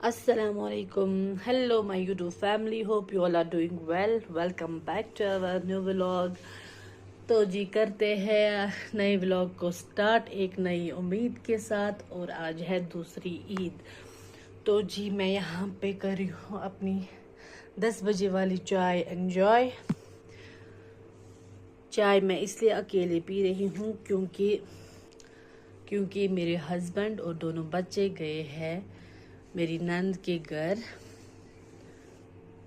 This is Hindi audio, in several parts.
Assalamualaikum. Hello my YouTube family. Hope you all are doing well. Welcome back to our new vlog. तो जी करते हैं नए व्लॉग को स्टार्ट एक नई उम्मीद के साथ। और आज है दूसरी ईद। तो जी मैं यहाँ पे कर रही हूँ अपनी 10 बजे वाली चाय एंजॉय। चाय मैं इसलिए अकेले पी रही हूँ क्योंकि मेरे हस्बैंड और दोनों बच्चे गए हैं मेरी नंद के घर।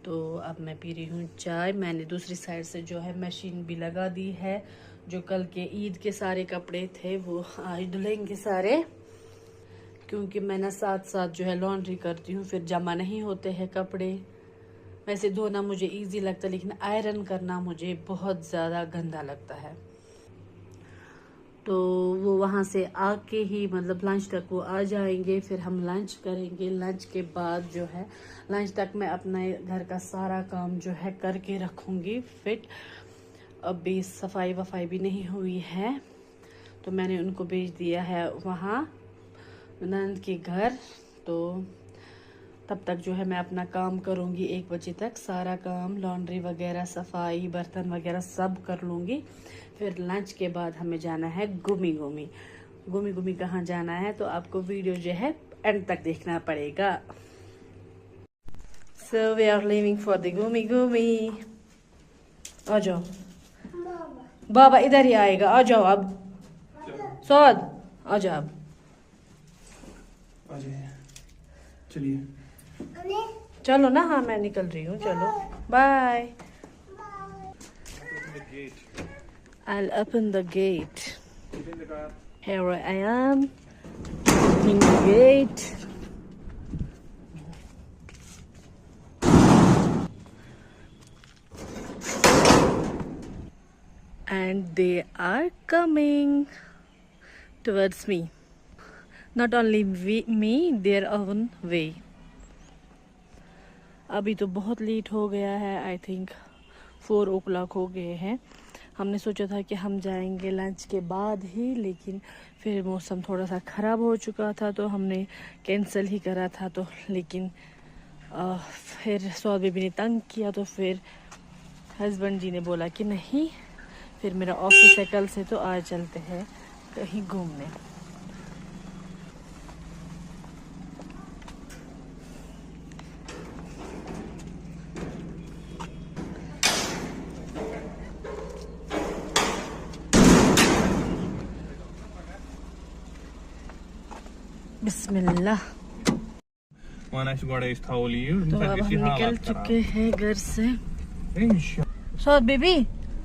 तो अब मैं पी रही हूँ चाय। मैंने दूसरी साइड से जो है मशीन भी लगा दी है। जो कल के ईद के सारे कपड़े थे वो आज धुलेंगे सारे, क्योंकि मैं ना साथ साथ जो है लॉन्ड्री करती हूँ, फिर जमा नहीं होते हैं कपड़े। वैसे धोना मुझे इजी लगता है, लेकिन आयरन करना मुझे बहुत ज़्यादा गंदा लगता है। तो वो वहाँ से आके ही मतलब लंच तक वो आ जाएंगे, फिर हम लंच करेंगे। लंच के बाद जो है लंच तक मैं अपने घर का सारा काम जो है करके रखूँगी फिट। अभी सफाई वफाई भी नहीं हुई है, तो मैंने उनको भेज दिया है वहाँ नंद के घर। तो तब तक जो है मैं अपना काम करूँगी 1 बजे तक। सारा काम लॉन्ड्री वगैरह सफाई बर्तन वगैरह सब कर लूँगी। फिर लंच के बाद हमें जाना है घूमी कहाँ जाना है, तो आपको वीडियो जो है एंड तक देखना पड़ेगा। So we are living for the घूमी। आ जाओ बाबा, इधर ही आएगा। आ जाओ अब सौद, आ जाओ अब। चलिए चलो ना, हाँ मैं निकल रही हूँ, चलो bye. I'll open the gate. Here I am, opening the gate. And they are coming towards me. Not only me, their own way. अभी तो बहुत लेट हो गया है, आई थिंक 4 o'clock हो गए हैं। हमने सोचा था कि हम जाएंगे लंच के बाद ही, लेकिन फिर मौसम थोड़ा सा ख़राब हो चुका था तो हमने कैंसिल ही करा था। तो लेकिन फिर सौद बेबी ने तंग किया, तो फिर हस्बैंड जी ने बोला कि नहीं, फिर मेरा ऑफिस है कल से, तो आज चलते हैं कहीं घूमने। बिस्मिल्लाह। तो अब हम निकल चुके हैं घर से। सौद बेबी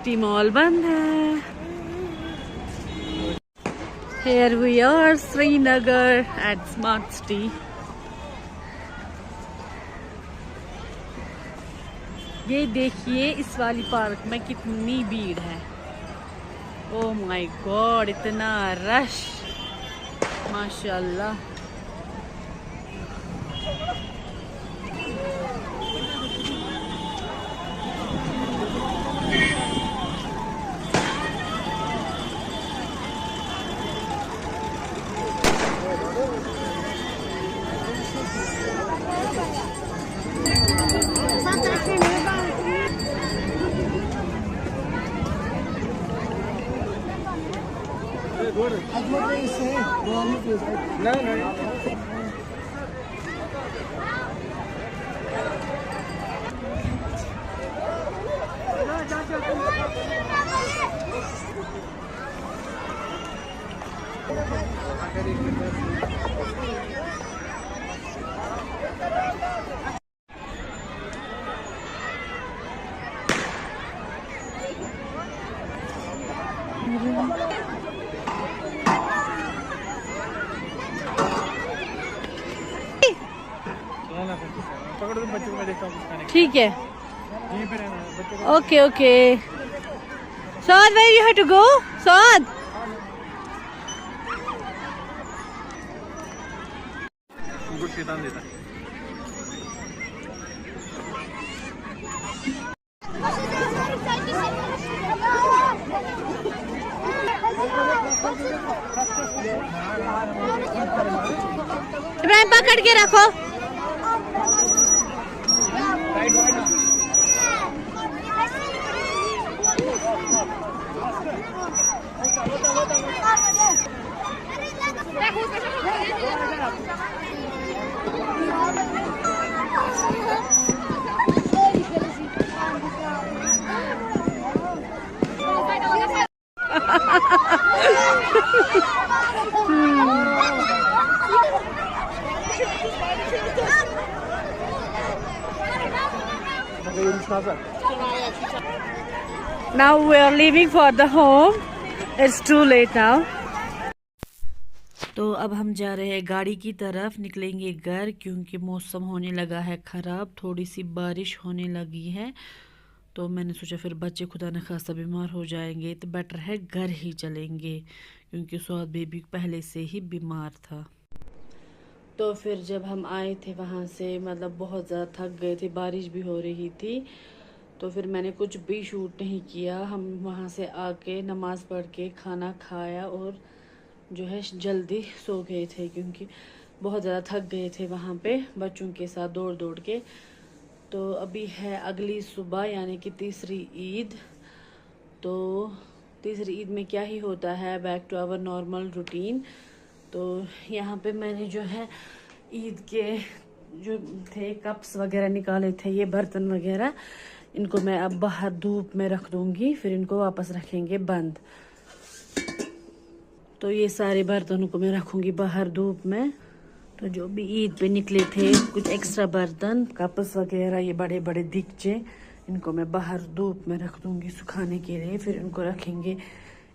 सिटी मॉल बंद है। Here we are, Srinagar at Smart City. ये देखिए इस वाली पार्क में कितनी भीड़ है। ओह माय गॉड, इतना रश, माशाल्लाह। पकड़ो तुम बच्चे को, मैं देखता हूँ कुछ खाने ठीक है, यहीं पे रहना है बच्चे okay okay. Saad, where you have to go? Saad. को शैतान देता है। इब्राहिम पकड़ के रखो। Now we are leaving for the home. It's too late now. तो अब हम जा रहे हैं गाड़ी की तरफ, निकलेंगे घर क्योंकि मौसम होने लगा है ख़राब, थोड़ी सी बारिश होने लगी है। तो मैंने सोचा फिर बच्चे खुदा न खासा बीमार हो जाएंगे तो बेटर है घर ही चलेंगे क्योंकि स्वाद बेबी पहले से ही बीमार था। तो फिर जब हम आए थे वहाँ से मतलब बहुत ज़्यादा थक गए थे, बारिश भी हो रही थी, तो फिर मैंने कुछ भी शूट नहीं किया। हम वहाँ से आके नमाज़ पढ़ के खाना खाया और जो है जल्दी सो गए थे क्योंकि बहुत ज़्यादा थक गए थे वहाँ पे बच्चों के साथ दौड़ दौड़ के। तो अभी है अगली सुबह यानी कि तीसरी ईद। तो तीसरी ईद में क्या ही होता है, back to our normal routine. तो यहाँ पे मैंने जो है ईद के जो थे कप्स वगैरह निकाले थे, ये बर्तन वगैरह, इनको मैं अब बाहर धूप में रख दूँगी, फिर इनको वापस रखेंगे बंद। तो ये सारे बर्तनों को मैं रखूँगी बाहर धूप में। तो जो भी ईद पे निकले थे कुछ एक्स्ट्रा बर्तन कप्स वगैरह, ये बड़े बड़े दिगचे, इनको मैं बाहर धूप में रख दूँगी सुखाने के लिए, फिर इनको रखेंगे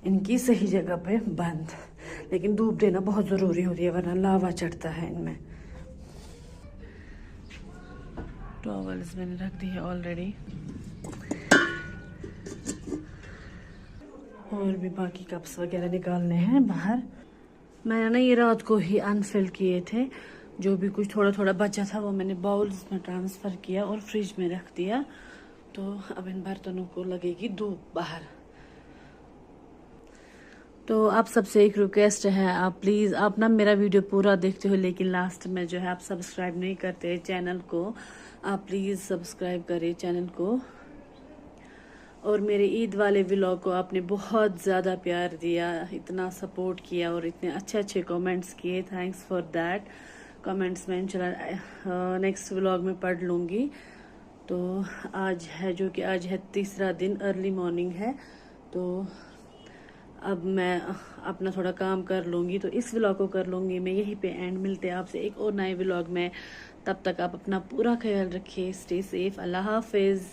इनकी सही जगह पे बंद। लेकिन धूप देना बहुत ज़रूरी होती है वरना लावा चढ़ता है इनमें। टॉवल्स मैंने रख दी है ऑलरेडी और भी बाकी कप्स वगैरह निकालने हैं बाहर। मैंने ना ये रात को ही अनफिल किए थे, जो भी कुछ थोड़ा थोड़ा बचा था वो मैंने बाउल्स में ट्रांसफ़र किया और फ्रिज में रख दिया। तो अब इन बर्तनों को लगेगी धूप बाहर। तो आप सबसे एक रिक्वेस्ट है, आप प्लीज़ आप ना मेरा वीडियो पूरा देखते हो लेकिन लास्ट में जो है आप सब्सक्राइब नहीं करते चैनल को, आप प्लीज़ सब्सक्राइब करें चैनल को। और मेरे ईद वाले व्लॉग को आपने बहुत ज़्यादा प्यार दिया, इतना सपोर्ट किया और इतने अच्छे अच्छे कमेंट्स किए, थैंक्स फॉर दैट। कमेंट्स में इंशाल्लाह नेक्स्ट व्लॉग में पढ़ लूँगी। तो आज है जो कि आज है तीसरा दिन, अर्ली मॉर्निंग है, तो अब मैं अपना थोड़ा काम कर लूँगी, तो इस व्लॉग को कर लूँगी मैं यहीं पे एंड। मिलते हैं आपसे एक और नए व्लॉग में, तब तक आप अपना पूरा ख्याल रखिए, स्टे सेफ, अल्लाह हाफिज़।